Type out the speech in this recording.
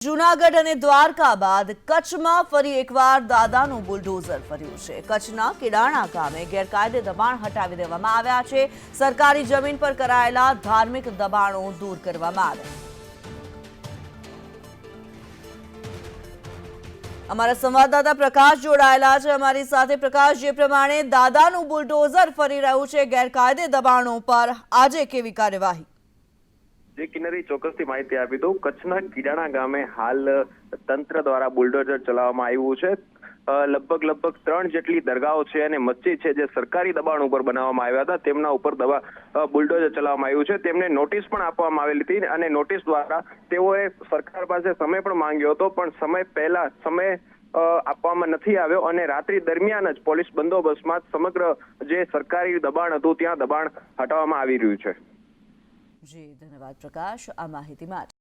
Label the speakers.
Speaker 1: જૂનાગઢ અને દ્વારકા બાદ કચ્છમાં ફરી એકવાર દાદાનું બુલડોઝર ફર્યું છે। કચ્છના કિડાણા ગામે ગેરકાયદે દબાણ હટાવી દેવામાં આવ્યા છે। સરકારી જમીન પર કરાયેલા ધાર્મિક દબાણો દૂર કરવામાં આવ્યા। અમારા સંવાદદાતા પ્રકાશ જોડાયેલા છે અમારી સાથે। પ્રકાશ, જે પ્રમાણે દાદાનું બુલડોઝર ફરી રહ્યું છે ગેરકાયદે દબાણો પર, આજે કેવી કાર્યવાહી?
Speaker 2: જે કિન્નરી ચોક્કસથી માહિતી આપી દઉં। કચ્છના કિડાણા ગામે હાલ તંત્ર દ્વારા બુલડોઝર ચલાવવામાં આવ્યું છે। લગભગ 3 જેટલી દરગાહો છે અને મસ્જિદ છે જે સરકારી દબાણ ઉપર બનાવવામાં આવ્યા હતા, તેમના ઉપર બુલડોઝર ચલાવવામાં આવ્યું છે। તેમને નોટિસ પણ આપવામાં આવેલી હતી અને નોટિસ દ્વારા તેઓએ સરકાર પાસે સમય પણ માંગ્યો હતો, પણ સમય આપવામાં નથી આવ્યો અને રાત્રિ દરમિયાન જ પોલીસ બંદોબસ્તમાં સમગ્ર જે સરકારી દબાણ હતું ત્યાં દબાણ હટાવવામાં આવી રહ્યું છે।
Speaker 1: જી ધન્યવાદ પ્રકાશ આ માહિતી માટે।